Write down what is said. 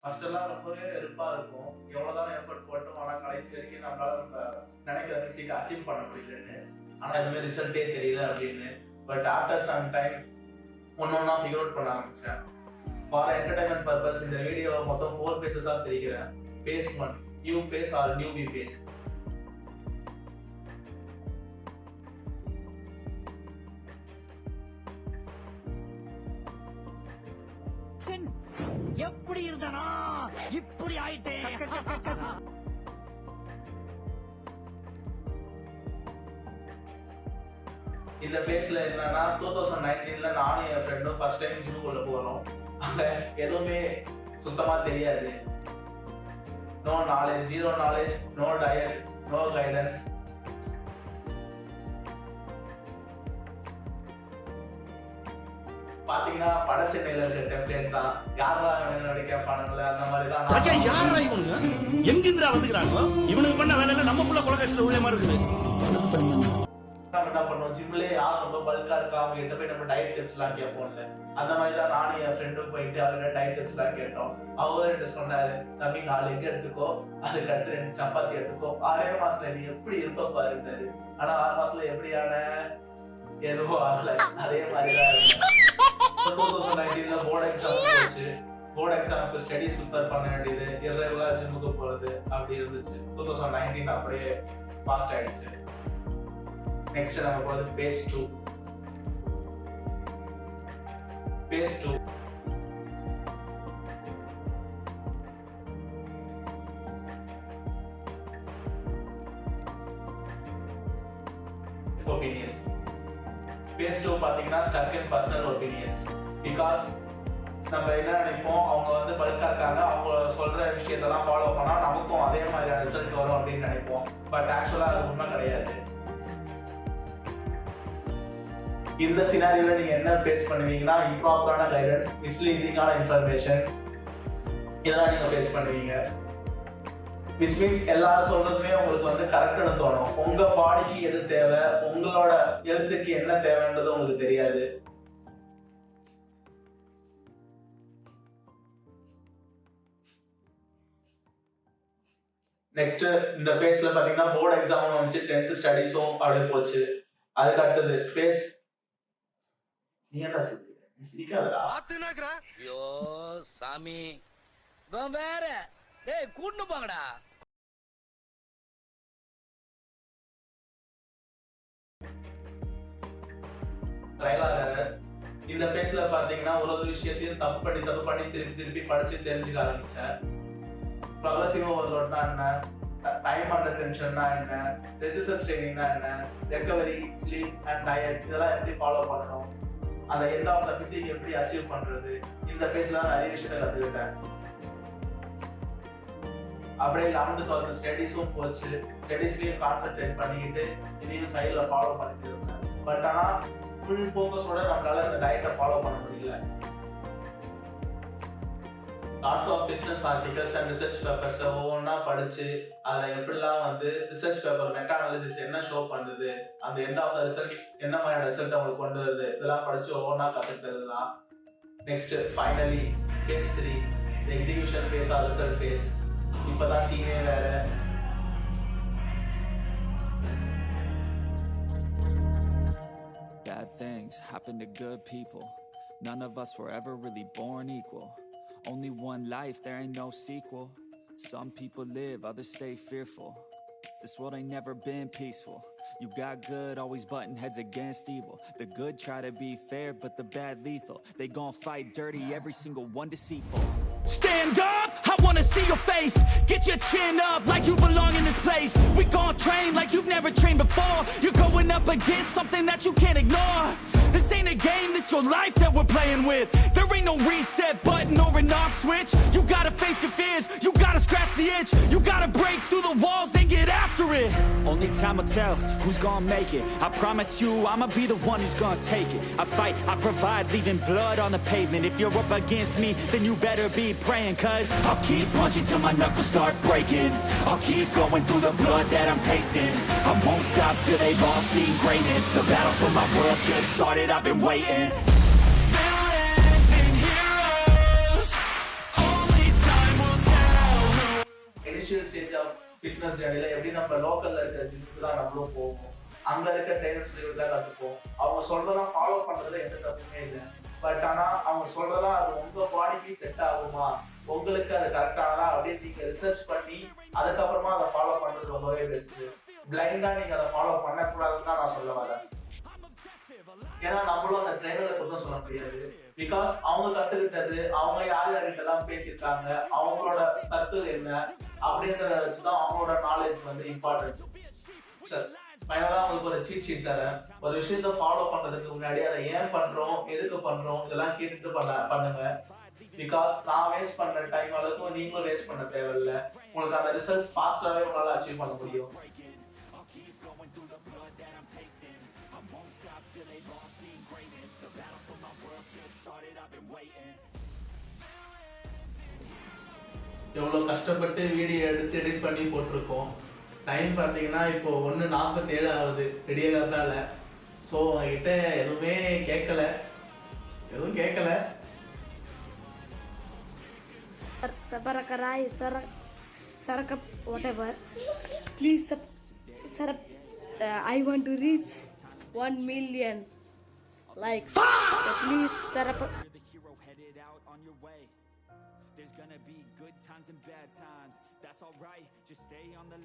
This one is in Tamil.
ஃபர்ஸ்ட் எல்லாம் ரொம்பவே வெறுப்பா இருக்கும். எவ்வளவுதான் எஃபோர்ட் போட்டும் ஆனா கடைசி வரைக்கும் நம்மளால நம்ம நினைக்கிற பிசிக் அச்சீவ் பண்ண முடியலன்னு. ஆனா எதுவுமே ரிசல்ட்டே தெரியல அப்படின்னு. பட் ஆஃப்டர் சம் டைம் ஒன்னொன்னா ஃபிகர் அவுட் பண்ண ஆரம்பிச்சேன். ஃபார் என்டர்டைன்மெண்ட் பர்பஸ் இந்த வீடியோ மொத்தம் 4 பேசஸா பிரிக்கிறேன். Phase 1, you phase or newbie phase. எப்படி இருந்தானா இப்படி ஆயிட்டேன். இந்த பேஸ்ல என்னன்னா 2019ல நானும் என் ஃப்ரெண்டும் ஃபர்ஸ்ட் டைம் ஜிம்முக்குள்ள போறோம். அங்க எதுவுமே சுத்தமா தெரியாது. No knowledge, zero knowledge, no diet, no guidance. பாத்தீங்கன்னா படச்சென்னையில இருக்க டெம்ப்ளேட் தான். யாரா இவனுங்க கேட்பானுங்களே அந்த மாதிரி தான். யாரா இவனுங்க எங்கிருந்தா வந்துக்கிறாங்க? இவனுக்கு பண்ண வேலையில நம்ம புள்ள கொலகேஸ்ல உள்ள மாதிரி இருக்குது. என்ன பண்ணுவோம், ஜிம்ல யார் ரொம்ப பல்கா இருக்கா அவங்க கிட்ட போய் நம்ம டயட் டிப்ஸ் எல்லாம் கேட்போம்ல. அந்த மாதிரி தான் நானும் என் ஃப்ரெண்டும் போயிட்டு அவர்கிட்ட டயட் டிப்ஸ் எல்லாம் கேட்டோம். அவர்கிட்ட சொன்னாரு, தம்பி 4 எக் எடுத்துக்கோ, அதுக்கு அடுத்து 2 சப்பாத்தி எடுத்துக்கோ, 6 மாசத்துல நீ எப்படி இருப்ப பாருன்னாரு. ஆனா 6 மாசத்துல எப்படியான எதுவும் ஆகல, அதே மாதிரிதான் இருக்கு. 2019ல போர்டு எக்ஸாம் வந்துச்சு. போர்டு எக்ஸாமுக்கு ஸ்டடிஸ் ப்ரிப்பேர் பண்ண வேண்டியது, இரகுலரா ஜிம்முக்கு போறது அப்படி இருந்துச்சு. 2019 அப்படியே பாஸ்ட் ஆயிடுச்சு. நெக்ஸ்ட் நம்ம போறது பேஸ் 2. Base 2 opinions. பேஸ் 2 பாத்தீங்கன்னா stuck in personal opinions. Because நம்ம என்ன நினைப்போம், அவங்க வந்து பல்கா இருக்காங்க, அவங்க சொல்ற விஷயத்தெல்லாம் ஃபாலோ பண்ணா நமக்கும் அதே மாதிரியான ரிசல்ட் வரும் அப்படின்னு நினைப்போம். பட் ஆக்சுவலா அது உண்மை கிடையாது. இந்த சினாரியோல நீங்க என்ன ஃபேஸ் பண்ணுவீங்கன்னா, இம்ப்ராப்பரான கைடன்ஸ், மிஸ்லீடிங்கான இன்ஃபர்மேஷன், இதெல்லாம் நீங்க ஃபேஸ் பண்ணுவீங்க. which means எல்லாரும் சொல்றதுமே உங்களுக்கு வந்து கரெக்ட்னு தோணும். உங்க பாடிக்கு எது தேவை, உங்களோட ஹெல்த்துக்கு என்ன தேவைன்றது உங்களுக்கு தெரியாது. நெக்ஸ்ட் இந்த ஃபேஸ்ல பாத்தீங்கன்னா போர்டு எக்ஸாம் வந்துச்சு, 10th ஸ்டடீஸும் அப்படியே போச்சு. அதுக்கு அடுத்தது ஃபேஸ். நீ என்ன சொல்றீங்க? நீ சிரிக்காதடா. பாத்துனாக்குறா. ஐயோ சாமி, இவன் வேற. டேய் கூட்டு போங்கடா. இந்த ஃபேஸ்ல பாத்தீங்கன்னா ஒரு விஷயத்தையும் தப்பு பண்ணி திருப்பி படிச்சு தெரிஞ்சுக்க ஆரம்பிச்சேன். ப்ரொக்ரெசிவ் ஓவர்லோட்னா என்ன, டைம் அண்டர் டென்ஷன்னா என்ன, ரெசிஸ்டன்ஸ் ட்ரைனிங்னா என்ன, ரெக்கவரி, ஸ்லீப் அண்ட் டயட் இதெல்லாம் எப்படி ஃபாலோ பண்ணணும், அந்த எண்ட் ஆஃப் த பிசிக் எப்படி அச்சீவ் பண்றது, இந்த ஃபேஸ்ல நிறைய விஷயத்தை கத்துக்கிட்டேன். அப்படியே 11th 12th ஸ்டடீஸும் போச்சு. ஸ்டடீஸ்லயும் கான்சென்ட்ரேட் பண்ணிக்கிட்டு இதையும் சைட்ல ஃபாலோ பண்ணிட்டு இருந்தேன். பட் ஆனா ஃபுல் ஃபோக்கஸோட நம்மளால இந்த டயட்டை ஃபாலோ பண்ண முடியல. Lots of fitness articles and research papers ஒவ்வொன்றா படிச்சு அதில் எப்படிலாம் வந்து ரிசர்ச் பேப்பர் மெட்டா அனாலிசிஸ் என்ன ஷோ பண்ணுது, அந்த எண்ட் ஆஃப் த ரிசல்ட் என்ன மாதிரியான ரிசல்ட் அவங்களுக்கு கொண்டு வருது, இதெல்லாம் படிச்சு ஒவ்வொன்றா கற்றுக்கிட்டது தான். Next finally phase 3, execution phase or result phase. இப்போதான் சீனே வேற. Bad things happen to good people. None of us were ever really born equal. Only one life, there ain't no sequel. Some people live, others stay fearful. This world ain't never been peaceful. You got good, always butting heads against evil. The good try to be fair, but the bad lethal. They gon' fight dirty, every single one deceitful. Stand up, I wanna see your face. Get your chin up like you belong in this place. We gon' train like you've never trained before. You're going up against something that you can't ignore. This ain't a game, this your life that we're playing with. There ain't no reset button or an off switch. You gotta face your fears, you gotta scratch the itch. You gotta break through the walls and get after it. Only time will tell who's gonna make it. I promise you, I'ma be the one who's gonna take it. I fight, I provide, leaving blood on the pavement. If you're up against me, then you better be praying. Cause I'll keep punching till my knuckles start breaking. I'll keep going through the blood that I'm tasting. I won't stop till they've all seen greatness. The battle for my world just started, I've been waiting. Villains and heroes, only time initial stage of fitness ஜர்னில எப்படி நம்ம லோக்கல்ல இருக்க ஜிம்முக்கு தான் நம்மளும் போவோம், அங்க இருக்க ட்ரைனர்ஸ் தான் கத்துப்போம். அவங்க சொல்றதெல்லாம் ஃபாலோ பண்றதுல எந்த தப்புமே இல்லை. பட் ஆனா அவங்க சொல்றதெல்லாம் அது உங்க பாடிக்கு செட் ஆகுமா, உங்களுக்கு அது கரெக்டானதா அப்படின்னு நீங்க ரிசர்ச் பண்ணி அதுக்கப்புறமா அதை ஃபாலோ பண்றது ரொம்பவே பெஸ்ட். பிளைண்டா நீங்க அதை ஃபாலோ பண்ணக்கூடாதுன்னு தான் நான் சொல்ல வரேன். ஏன்னா நம்மளும் அந்த ட்ரைனரை குத்தம் சொல்ல முடியாது. பிகாஸ் அவங்க கத்துக்கிட்டது, அவங்க யார் யார்கிட்ட எல்லாம் பேசியிருக்காங்க, அவங்களோட சர்க்கிள் என்ன அப்படின்றத வச்சுதான் அவங்களோட நாலேஜ் வந்து இம்பார்ட்டன்ட். சரி, ஃபைனலா உங்களுக்கு ஒரு சீட் ஷீட் தரேன். ஒரு விஷயத்த ஃபாலோ பண்றதுக்கு முன்னாடி அதை ஏன் பண்றோம், எதுக்கு பண்றோம் இதெல்லாம் கேட்டுட்டு பண்ணுங்க. பிகாஸ் நான் வேஸ்ட் பண்ண டைம் அளவுக்கு நீங்களும் வேஸ்ட் பண்ண தேவையில்லை. உங்களுக்கு அந்த ரிசல்ட்ஸ் ஃபாஸ்டாவே உங்களால அச்சீவ் பண்ண முடியும். எவ்வளவு கஷ்டப்பட்டு வீடியோ எடுத்து எடிட் பண்ணி போட்டிருக்கோம். டைம் பார்த்தீங்கன்னா இப்போ 1:47 ஆகுது விடிய காத்தால. ஸோ என்கிட்ட எதுவும் கேட்கல. Sabarakai, Sarakap, whatever. Please, Sarap, I want to reach 1 million likes. So please, Sarap. You're the hero headed out on your way. There's gonna be good times and bad times. That's alright, just stay on the